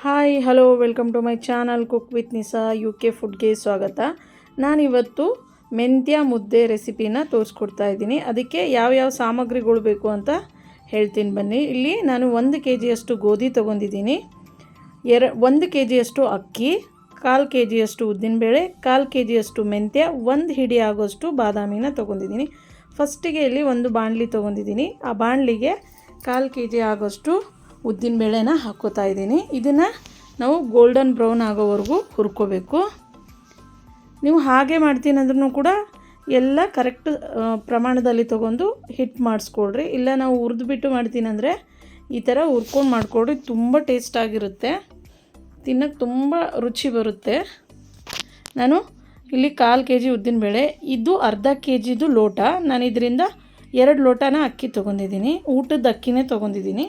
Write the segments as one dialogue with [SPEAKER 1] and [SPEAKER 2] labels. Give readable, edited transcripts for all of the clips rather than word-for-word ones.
[SPEAKER 1] Hi hello welcome to my channel cook with Nisa UK ಫುಡ್ಗೆ ಸ್ವಾಗತ. ನಾನಿವತ್ತು ಮೆಂತ್ಯ ಮುದ್ದೆ ರೆಸಿಪಿನ ತೋರಿಸ್ಕೊಡ್ತಾ ಇದ್ದೀನಿ. ಅದಕ್ಕೆ ಯಾವ್ಯಾವ ಸಾಮಗ್ರಿಗಳು ಬೇಕು ಅಂತ ಹೇಳ್ತೀನಿ ಬನ್ನಿ. ಇಲ್ಲಿ ನಾನು 1 kgಯಷ್ಟು ಗೋಧಿ ತೊಗೊಂಡಿದ್ದೀನಿ, 1 kgಯಷ್ಟು ಅಕ್ಕಿ, 1/4 kgಯಷ್ಟು ಉದ್ದಿನಬೇಳೆ, 1/4 kgಯಷ್ಟು ಮೆಂತ್ಯ, 1 ಹಿಡಿ ಆಗೋಷ್ಟು ಬಾದಾಮಿನ ತೊಗೊಂಡಿದ್ದೀನಿ. ಫಸ್ಟಿಗೆ ಇಲ್ಲಿ ಒಂದು ಬಾಣಲಿ ತೊಗೊಂಡಿದ್ದೀನಿ. ಆ ಬಾಣಲಿಗೆ 1/4 kg ಆಗೋಷ್ಟು ಉದ್ದಿನಬೇಳೆನ ಹಾಕ್ಕೋತಾ ಇದ್ದೀನಿ. ಇದನ್ನು ನಾವು ಗೋಲ್ಡನ್ ಬ್ರೌನ್ ಆಗೋವರೆಗೂ ಹುರ್ಕೋಬೇಕು. ನೀವು ಹಾಗೆ ಮಾಡ್ತೀನಿ ಅಂದ್ರೂ ಕೂಡ ಎಲ್ಲ ಕರೆಕ್ಟ್ ಪ್ರಮಾಣದಲ್ಲಿ ತೊಗೊಂಡು ಹಿಟ್ಟು ಮಾಡಿಸ್ಕೊಳ್ರಿ. ಇಲ್ಲ ನಾವು ಹುರಿದ್ಬಿಟ್ಟು ಮಾಡ್ತೀನಿ ಅಂದರೆ ಈ ಥರ ಹುರ್ಕೊಂಡು ಮಾಡಿಕೊಡ್ರಿ, ತುಂಬ ಟೇಸ್ಟಾಗಿರುತ್ತೆ, ತಿನ್ನೋಕ್ಕೆ ತುಂಬ ರುಚಿ ಬರುತ್ತೆ. ನಾನು ಇಲ್ಲಿ 1/4 kg ಉದ್ದಿನಬೇಳೆ, ಇದು ಅರ್ಧ kgದು ಲೋಟ. ನಾನು ಇದರಿಂದ 2 ಲೋಟನ ಅಕ್ಕಿ ತೊಗೊಂಡಿದ್ದೀನಿ, ಊಟದ ಅಕ್ಕಿನೇ ತೊಗೊಂಡಿದ್ದೀನಿ.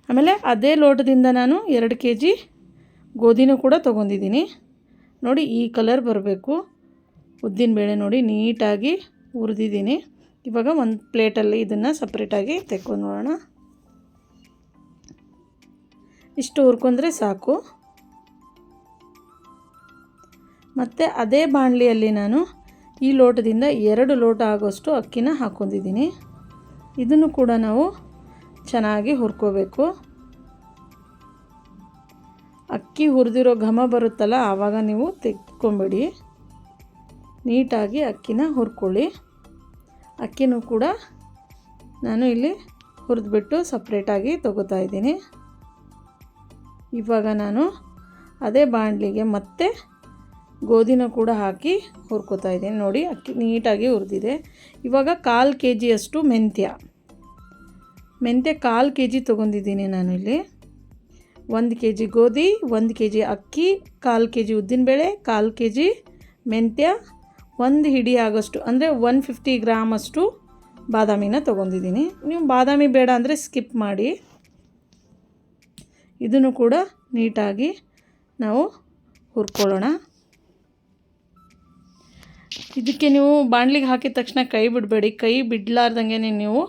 [SPEAKER 1] ಆಮೇಲೆ ಅದೇ ಲೋಟದಿಂದ ನಾನು 2 kg ಗೋಧಿನೂ ಕೂಡ ತೊಗೊಂಡಿದ್ದೀನಿ. ನೋಡಿ ಈ ಕಲರ್ ಬರಬೇಕು ಉದ್ದಿನಬೇಳೆ, ನೋಡಿ ನೀಟಾಗಿ ಹುರಿದಿದ್ದೀನಿ. ಇವಾಗ ಒಂದು ಪ್ಲೇಟಲ್ಲಿ ಇದನ್ನು ಸಪ್ರೇಟಾಗಿ ತೆಕ್ಕೊಂಡು ನೋಡೋಣ. ಇಷ್ಟು ಹುರ್ಕೊಂಡ್ರೆ ಸಾಕು. ಮತ್ತು ಅದೇ ಬಾಣಲಿಯಲ್ಲಿ ನಾನು ಈ ಲೋಟದಿಂದ 2 ಲೋಟ ಆಗೋಷ್ಟು ಅಕ್ಕಿನ ಹಾಕ್ಕೊಂಡಿದ್ದೀನಿ. ಇದನ್ನು ಕೂಡ ನಾವು ಚೆನ್ನಾಗಿ ಹುರ್ಕೋಬೇಕು. ಅಕ್ಕಿ ಹುರಿದಿರೋ ಘಮ ಬರುತ್ತಲ್ಲ, ಆವಾಗ ನೀವು ತೆಗೆದುಕೊಂಬಿಡಿ. ನೀಟಾಗಿ ಅಕ್ಕಿನ ಹುರ್ಕೊಳ್ಳಿ. ಅಕ್ಕಿನೂ ಕೂಡ ನಾನು ಇಲ್ಲಿ ಹುರಿದ್ಬಿಟ್ಟು ಸಪ್ರೇಟಾಗಿ ತೊಗೋತಾ ಇದ್ದೀನಿ. ಇವಾಗ ನಾನು ಅದೇ ಬಾಣಲಿಗೆ ಮತ್ತೆ ಗೋಧಿನೂ ಕೂಡ ಹಾಕಿ ಹುರ್ಕೋತಾ ಇದ್ದೀನಿ. ನೋಡಿ ಅಕ್ಕಿ ನೀಟಾಗಿ ಹುರಿದಿದೆ. ಇವಾಗ 1/4 kgಯಷ್ಟು ಮೆಂತ್ಯ 1/4 kg ತೊಗೊಂಡಿದ್ದೀನಿ ನಾನು ಇಲ್ಲಿ. 1 kg ಗೋಧಿ, 1 kg ಅಕ್ಕಿ, 1/4 kg ಉದ್ದಿನಬೇಳೆ, 1/4 kg ಮೆಂತ್ಯ, 1 ಹಿಡಿ ಆಗೋಷ್ಟು ಅಂದರೆ 150 ಗ್ರಾಮಷ್ಟು ಬಾದಾಮಿನ ತೊಗೊಂಡಿದ್ದೀನಿ. ನೀವು ಬಾದಾಮಿ ಬೇಡ ಅಂದರೆ ಸ್ಕಿಪ್ ಮಾಡಿ. ಇದನ್ನು ಕೂಡ ನೀಟಾಗಿ ನಾವು ಹುರ್ಕೊಳ್ಳೋಣ. ಇದಕ್ಕೆ ನೀವು ಬಾಣಲಿಗೆ ಹಾಕಿದ ತಕ್ಷಣ ಕೈ ಬಿಡಬೇಡಿ. ಕೈ ಬಿಡಲಾರ್ದಂಗೆ ನೀವು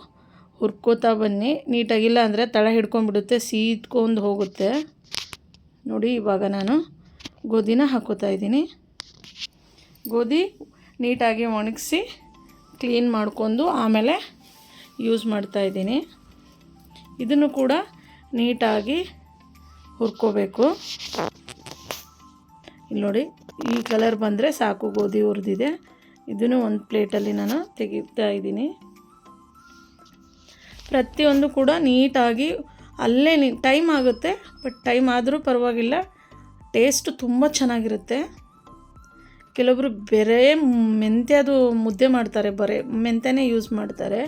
[SPEAKER 1] ಹುರ್ಕೋತಾ ಬನ್ನಿ ನೀಟಾಗಿಲ್ಲ ಅಂದರೆ ತಳ ಹಿಡ್ಕೊಂಡ್ಬಿಡುತ್ತೆ, ಸೀದ್ಕೊಂಡು ಹೋಗುತ್ತೆ. ನೋಡಿ ಇವಾಗ ನಾನು ಗೋಧಿನ ಹಾಕ್ಕೋತಾ ಇದ್ದೀನಿ. ಗೋಧಿ ನೀಟಾಗಿ ಒಣಗಿಸಿ ಕ್ಲೀನ್ ಮಾಡ್ಕೊಂಡು ಆಮೇಲೆ ಯೂಸ್ ಮಾಡ್ತಾಯಿದ್ದೀನಿ. ಇದನ್ನು ಕೂಡ ನೀಟಾಗಿ ಹುರ್ಕೋಬೇಕು. ಇಲ್ಲಿ ನೋಡಿ ಈ ಕಲರ್ ಬಂದರೆ ಸಾಕು, ಗೋಧಿ ಹುರಿದಿದೆ. ಇದನ್ನು ಒಂದು ಪ್ಲೇಟಲ್ಲಿ ನಾನು ತೆಗಿತಾ ಇದ್ದೀನಿ. ಪ್ರತಿಯೊಂದು ಕೂಡ ನೀಟಾಗಿ ಅಲ್ಲೇ ಟೈಮ್ ಆಗುತ್ತೆ, ಬಟ್ ಟೈಮ್ ಆದರೂ ಪರವಾಗಿಲ್ಲ, ಟೇಸ್ಟ್ ತುಂಬ ಚೆನ್ನಾಗಿರುತ್ತೆ. ಕೆಲವೊಬ್ಬರು ಬೇರೆ ಮೆಂತ್ಯದು ಮುದ್ದೆ ಮಾಡ್ತಾರೆ, ಬರೀ ಮೆಂತ್ಯನೇ ಯೂಸ್ ಮಾಡ್ತಾರೆ.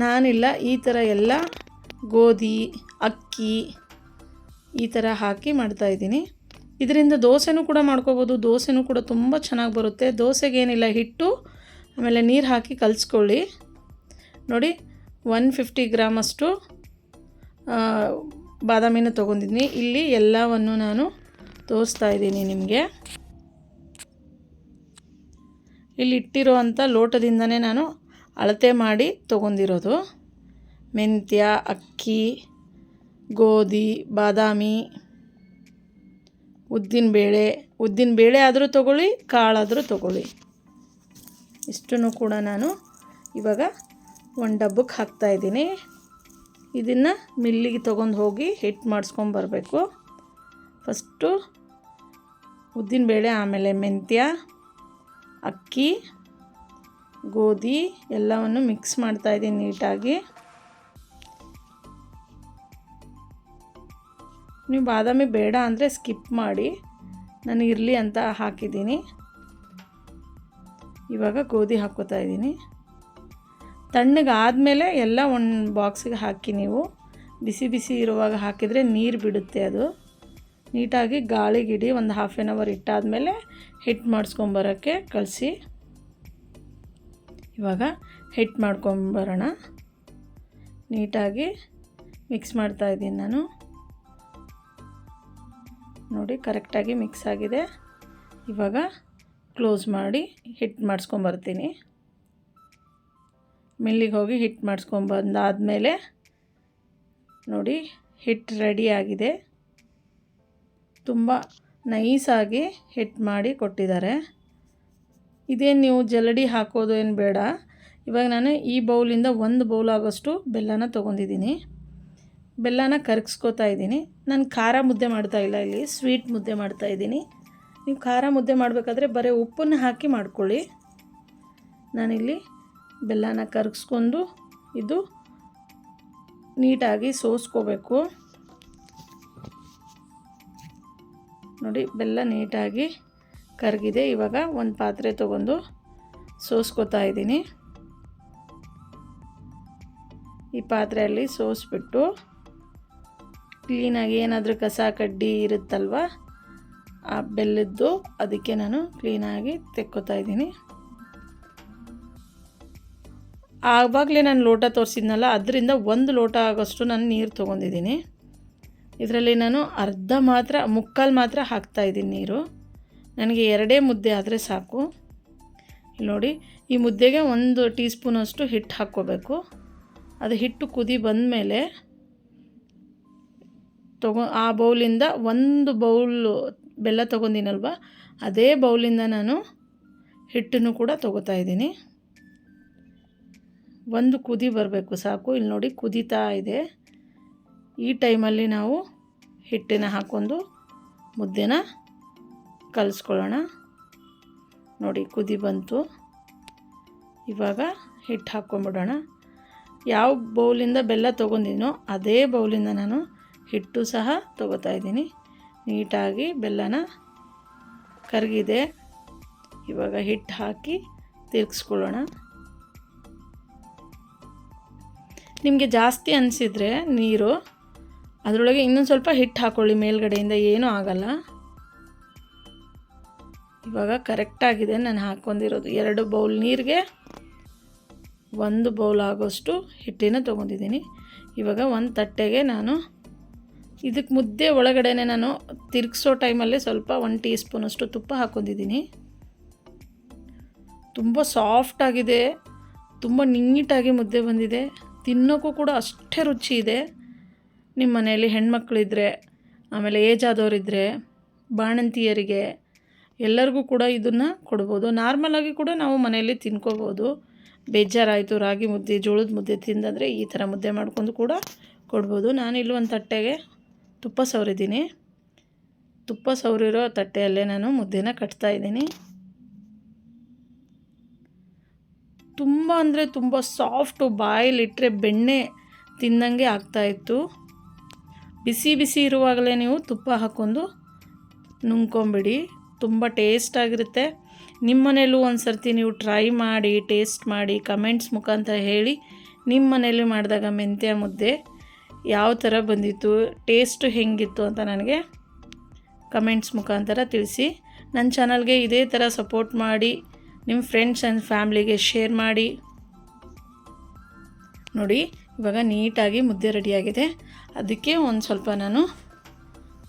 [SPEAKER 1] ನಾನಿಲ್ಲ, ಈ ಥರ ಎಲ್ಲ ಗೋಧಿ ಅಕ್ಕಿ ಈ ಥರ ಹಾಕಿ ಮಾಡ್ತಾಯಿದ್ದೀನಿ. ಇದರಿಂದ ದೋಸೆನೂ ಕೂಡ ಮಾಡ್ಕೋಬೋದು. ದೋಸೆನೂ ಕೂಡ ತುಂಬ ಚೆನ್ನಾಗಿ ಬರುತ್ತೆ. ದೋಸೆಗೇನಿಲ್ಲ, ಹಿಟ್ಟು ಆಮೇಲೆ ನೀರು ಹಾಕಿ ಕಲಿಸ್ಕೊಳ್ಳಿ. ನೋಡಿ 150 ಗ್ರಾಮಷ್ಟು ಬಾದಾಮಿನ ತೊಗೊಂಡಿದ್ದೀನಿ. ಇಲ್ಲಿ ಎಲ್ಲವನ್ನು ನಾನು ತೋರಿಸ್ತಾ ಇದ್ದೀನಿ ನಿಮಗೆ. ಇಲ್ಲಿ ಇಟ್ಟಿರೋ ಅಂಥ ಲೋಟದಿಂದನೇ ನಾನು ಅಳತೆ ಮಾಡಿ ತೊಗೊಂಡಿರೋದು. ಮೆಂತ್ಯ, ಅಕ್ಕಿ, ಗೋಧಿ, ಬಾದಾಮಿ, ಉದ್ದಿನಬೇಳೆ ಆದರೂ ತೊಗೊಳ್ಳಿ, ಕಾಳಾದರೂ ತೊಗೊಳ್ಳಿ. ಇಷ್ಟನ್ನು ಕೂಡ ನಾನು ಇವಾಗ ಒಂದು ಡಬ್ಬಕ್ಕೆ ಹಾಕ್ತಾಯಿದ್ದೀನಿ. ಇದನ್ನು ಮಿಲ್ಲಿಗೆ ತೊಗೊಂಡು ಹೋಗಿ ಹಿಟ್ಟು ಮಾಡಿಸ್ಕೊಂಬರ್ಬೇಕು. ಫಸ್ಟು ಉದ್ದಿನಬೇಳೆ, ಆಮೇಲೆ ಮೆಂತ್ಯ, ಅಕ್ಕಿ, ಗೋಧಿ ಎಲ್ಲವನ್ನು ಮಿಕ್ಸ್ ಮಾಡ್ತಾಯಿದ್ದೀನಿ ನೀಟಾಗಿ. ನೀವು ಬಾದಾಮಿ ಬೇಡ ಅಂದರೆ ಸ್ಕಿಪ್ ಮಾಡಿ, ನಾನು ಇರಲಿ ಅಂತ ಹಾಕಿದ್ದೀನಿ. ಇವಾಗ ಗೋಧಿ ಹಾಕ್ಕೋತಾ ಇದ್ದೀನಿ. ತಣ್ಣಗಾದಮೇಲೆ ಎಲ್ಲ ಒಂದು ಬಾಕ್ಸಿಗೆ ಹಾಕಿ. ನೀವು ಬಿಸಿ ಬಿಸಿ ಇರುವಾಗ ಹಾಕಿದರೆ ನೀರು ಬಿಡುತ್ತೆ. ಅದು ನೀಟಾಗಿ ಗಾಳಿಗಿಡಿ ಒಂದು 1/2 hour ಇಟ್ಟಾದಮೇಲೆ ಹಿಟ್ಟು ಮಾಡಿಸ್ಕೊಂಬರೋಕ್ಕೆ ಕಳಿಸಿ. ಇವಾಗ ಹಿಟ್ಟು ಮಾಡ್ಕೊಂಬರೋಣ. ನೀಟಾಗಿ ಮಿಕ್ಸ್ ಮಾಡ್ತಾಯಿದ್ದೀನಿ ನಾನು. ನೋಡಿ ಕರೆಕ್ಟಾಗಿ ಮಿಕ್ಸ್ ಆಗಿದೆ. ಇವಾಗ ಕ್ಲೋಸ್ ಮಾಡಿ ಹಿಟ್ಟು ಮಾಡಿಸ್ಕೊಂಬರ್ತೀನಿ. ಮಿಲ್ಲಿಗೆ ಹೋಗಿ ಹಿಟ್ಟು ಮಾಡಿಸ್ಕೊಂಬಂದಾದಮೇಲೆ ನೋಡಿ ಹಿಟ್ಟು ರೆಡಿಯಾಗಿದೆ. ತುಂಬ ನೈಸಾಗಿ ಹಿಟ್ಟು ಮಾಡಿ ಕೊಟ್ಟಿದ್ದಾರೆ. ಇದೇನು ನೀವು ಜಲ್ಲಡಿ ಹಾಕೋದು ಏನು ಬೇಡ. ಇವಾಗ ನಾನು ಈ ಬೌಲಿಂದ 1 ಬೌಲ್ ಆಗೋಷ್ಟು ಬೆಲ್ಲನ ತೊಗೊಂಡಿದ್ದೀನಿ. ಬೆಲ್ಲನ ಕರಗಿಸ್ಕೋತಾ ಇದ್ದೀನಿ. ನಾನು ಖಾರ ಮುದ್ದೆ ಮಾಡ್ತಾಯಿಲ್ಲ, ಇಲ್ಲಿ ಸ್ವೀಟ್ ಮುದ್ದೆ ಮಾಡ್ತಾಯಿದ್ದೀನಿ. ನೀವು ಖಾರ ಮುದ್ದೆ ಮಾಡಬೇಕಾದ್ರೆ ಬರೀ ಉಪ್ಪನ್ನು ಹಾಕಿ ಮಾಡ್ಕೊಳ್ಳಿ. ನಾನಿಲ್ಲಿ ಬೆಲ್ಲನ ಕರಗಿಸ್ಕೊಂಡು ಇದು ನೀಟಾಗಿ ಸೋಸ್ಕೋಬೇಕು. ನೋಡಿ, ಬೆಲ್ಲ ನೀಟಾಗಿ ಕರಗಿದೆ. ಇವಾಗ ಒಂದು ಪಾತ್ರೆ ತೊಗೊಂಡು ಸೋಸ್ಕೋತಾ ಇದ್ದೀನಿ. ಈ ಪಾತ್ರೆಯಲ್ಲಿ ಸೋಸ್ಬಿಟ್ಟು ಕ್ಲೀನಾಗಿ ಏನಾದರೂ ಕಸ ಕಡ್ಡಿ ಇರುತ್ತಲ್ವ ಆ ಬೆಲ್ಲದ್ದು, ಅದಕ್ಕೆ ನಾನು ಕ್ಲೀನಾಗಿ ತೆಕ್ಕೋತಾ ಇದ್ದೀನಿ. ಆವಾಗಲೇ ನಾನು ಲೋಟ ತೋರಿಸಿದ್ನಲ್ಲ, ಅದರಿಂದ 1 ಲೋಟ ಆಗೋಷ್ಟು ನಾನು ನೀರು ತೊಗೊಂಡಿದ್ದೀನಿ. ಇದರಲ್ಲಿ ನಾನು ಅರ್ಧ ಮಾತ್ರ, ಮುಕ್ಕಾಲು ಮಾತ್ರ ಹಾಕ್ತಾಯಿದ್ದೀನಿ ನೀರು. ನನಗೆ 2 ಮುದ್ದೆ ಆದರೆ ಸಾಕು. ಇಲ್ಲಿ ನೋಡಿ, ಈ ಮುದ್ದೆಗೆ 1 ಟೀ ಸ್ಪೂನಷ್ಟು ಹಿಟ್ಟು ಹಾಕ್ಕೋಬೇಕು. ಅದು ಹಿಟ್ಟು ಕುದಿ ಬಂದಮೇಲೆ ಆ ಬೌಲಿಂದ 1 ಬೌಲು ಬೆಲ್ಲ ತೊಗೊಂಡಿನಲ್ವ, ಅದೇ ಬೌಲಿಂದ ನಾನು ಹಿಟ್ಟನ್ನು ಕೂಡ ತೊಗೋತಾ ಇದ್ದೀನಿ. 1 ಕುದಿ ಬರಬೇಕು ಸಾಕು. ಇಲ್ಲಿ ನೋಡಿ, ಕುದೀತಾ ಇದೆ. ಈ ಟೈಮಲ್ಲಿ ನಾವು ಹಿಟ್ಟನ್ನು ಹಾಕ್ಕೊಂಡು ಮುದ್ದೆನ ಕಲಿಸ್ಕೊಳ್ಳೋಣ. ನೋಡಿ, ಕುದಿ ಬಂತು. ಇವಾಗ ಹಿಟ್ಟು ಹಾಕ್ಕೊಂಬಿಡೋಣ. ಯಾವ ಬೌಲಿಂದ ಬೆಲ್ಲ ತೊಗೊಂಡಿನೋ ಅದೇ ಬೌಲಿಂದ ನಾನು ಹಿಟ್ಟು ಸಹ ತೊಗೋತಾ ಇದ್ದೀನಿ. ನೀಟಾಗಿ ಬೆಲ್ಲನ ಕರಗಿದೆ. ಇವಾಗ ಹಿಟ್ಟು ಹಾಕಿ ತಿರುಗಿಸ್ಕೊಳ್ಳೋಣ. ನಿಮಗೆ ಜಾಸ್ತಿ ಅನಿಸಿದರೆ ನೀರು, ಅದರೊಳಗೆ ಇನ್ನೊಂದು ಸ್ವಲ್ಪ ಹಿಟ್ಟು ಹಾಕ್ಕೊಳ್ಳಿ ಮೇಲ್ಗಡೆಯಿಂದ, ಏನೂ ಆಗಲ್ಲ. ಇವಾಗ ಕರೆಕ್ಟಾಗಿದೆ. ನಾನು ಹಾಕ್ಕೊಂಡಿರೋದು 2 ಬೌಲ್ ನೀರಿಗೆ 1 ಬೌಲ್ ಆಗೋಷ್ಟು ಹಿಟ್ಟಿನ ತೊಗೊಂಡಿದ್ದೀನಿ. ಇವಾಗ ಒಂದು ತಟ್ಟೆಗೆ ನಾನು ಇದಕ್ಕೆ ಮುದ್ದೆ ಒಳಗಡೆ ನಾನು ತಿರುಗಿಸೋ ಟೈಮಲ್ಲಿ ಸ್ವಲ್ಪ 1 ಟೀ ಸ್ಪೂನಷ್ಟು ತುಪ್ಪ ಹಾಕ್ಕೊಂಡಿದ್ದೀನಿ. ತುಂಬ ಸಾಫ್ಟಾಗಿದೆ, ತುಂಬ ನೀಟಾಗಿ ಮುದ್ದೆ ಬಂದಿದೆ. ತಿನ್ನೋಕ್ಕೂ ಕೂಡ ಅಷ್ಟೇ ರುಚಿ ಇದೆ. ನಿಮ್ಮ ಮನೆಯಲ್ಲಿ ಹೆಣ್ಮಕ್ಳಿದ್ರೆ, ಆಮೇಲೆ ಏಜ್ ಆದವರಿದ್ದರೆ, ಬಾಣಂತಿಯರಿಗೆ ಎಲ್ಲರಿಗೂ ಕೂಡ ಇದನ್ನು ಕೊಡ್ಬೋದು. ನಾರ್ಮಲಾಗಿ ಕೂಡ ನಾವು ಮನೆಯಲ್ಲಿ ತಿನ್ಕೋಬೋದು. ಬೇಜಾರಾಯಿತು ರಾಗಿ ಮುದ್ದೆ, ಜೋಳದ ಮುದ್ದೆ ತಿಂದಂದರೆ ಈ ಥರ ಮುದ್ದೆ ಮಾಡ್ಕೊಂಡು ಕೂಡ ಕೊಡ್ಬೋದು. ನಾನಿಲ್ಲಿ ಒಂದು ತಟ್ಟೆಗೆ ತುಪ್ಪ ಸವರಿದ್ದೀನಿ. ತುಪ್ಪ ಸವರಿರೋ ತಟ್ಟೆಯಲ್ಲೇ ನಾನು ಮುದ್ದೆನ ಕಟ್ತಾಯಿದ್ದೀನಿ. ತುಂಬ ಅಂದರೆ ತುಂಬ ಸಾಫ್ಟು, ಬಾಯಲ್ಲಿಟ್ಟರೆ ಬೆಣ್ಣೆ ತಿಂದಂಗೆ ಆಗ್ತಾಯಿತ್ತು. ಬಿಸಿ ಬಿಸಿ ಇರುವಾಗಲೇ ನೀವು ತುಪ್ಪ ಹಾಕ್ಕೊಂಡು ನುಂಗ್ಕೊಂಬಿಡಿ, ತುಂಬ ಟೇಸ್ಟಾಗಿರುತ್ತೆ. ನಿಮ್ಮ ಮನೇಲೂ ಒಂದು ಸರ್ತಿ ನೀವು ಟ್ರೈ ಮಾಡಿ, ಟೇಸ್ಟ್ ಮಾಡಿ, ಕಮೆಂಟ್ಸ್ ಮುಖಾಂತರ ಹೇಳಿ ನಿಮ್ಮ ಮನೇಲಿ ಮಾಡಿದಾಗ ಮೆಂತ್ಯ ಮುದ್ದೆ ಯಾವ ಥರ ಬಂದಿತ್ತು, ಟೇಸ್ಟು ಹೆಂಗಿತ್ತು ಅಂತ ನನಗೆ ಕಮೆಂಟ್ಸ್ ಮುಖಾಂತರ ತಿಳಿಸಿ. ನನ್ನ ಚಾನಲ್ಗೆ ಇದೇ ಥರ ಸಪೋರ್ಟ್ ಮಾಡಿ, ನಿಮ್ಮ ಫ್ರೆಂಡ್ಸ್ ಆ್ಯಂಡ್ ಫ್ಯಾಮ್ಲಿಗೆ ಶೇರ್ ಮಾಡಿ. ನೋಡಿ, ಇವಾಗ ನೀಟಾಗಿ ಮುದ್ದೆ ರೆಡಿಯಾಗಿದೆ. ಅದಕ್ಕೆ ಒಂದು ಸ್ವಲ್ಪ ನಾನು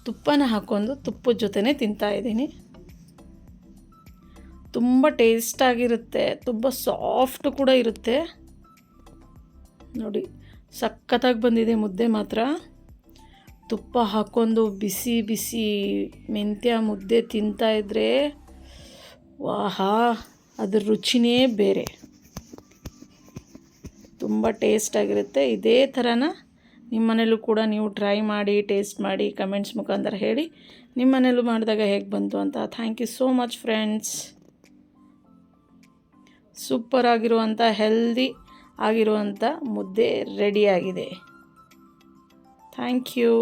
[SPEAKER 1] ತುಪ್ಪನ ಹಾಕ್ಕೊಂಡು ತುಪ್ಪದ ಜೊತೆನೇ ತಿಂತಾಯಿದ್ದೀನಿ. ತುಂಬ ಟೇಸ್ಟಾಗಿರುತ್ತೆ, ತುಂಬ ಸಾಫ್ಟು ಕೂಡ ಇರುತ್ತೆ. ನೋಡಿ, ಸಖತ್ತಾಗಿ ಬಂದಿದೆ ಮುದ್ದೆ ಮಾತ್ರ. ತುಪ್ಪ ಹಾಕ್ಕೊಂಡು ಬಿಸಿ ಬಿಸಿ ಮೆಂತ್ಯ ಮುದ್ದೆ ತಿಂತಾಯಿದ್ರೆ ವಾಹಾ, ಅದ್ರ ರುಚಿನೇ ಬೇರೆ, ತುಂಬ ಟೇಸ್ಟಾಗಿರುತ್ತೆ. ಇದೇ ಥರನ ನಿಮ್ಮ ಮನೇಲೂ ಕೂಡ ನೀವು ಟ್ರೈ ಮಾಡಿ, ಟೇಸ್ಟ್ ಮಾಡಿ, ಕಮೆಂಟ್ಸ್ ಮುಖಾಂತರ ಹೇಳಿ ನಿಮ್ಮ ಮನೇಲೂ ಮಾಡಿದಾಗ ಹೇಗೆ ಬಂತು ಅಂತ. Thank you so much friends. Super ಆಗಿರುವಂಥ, ಹೆಲ್ದಿ ಆಗಿರುವಂಥ ಮುದ್ದೆ ರೆಡಿಯಾಗಿದೆ. Thank you.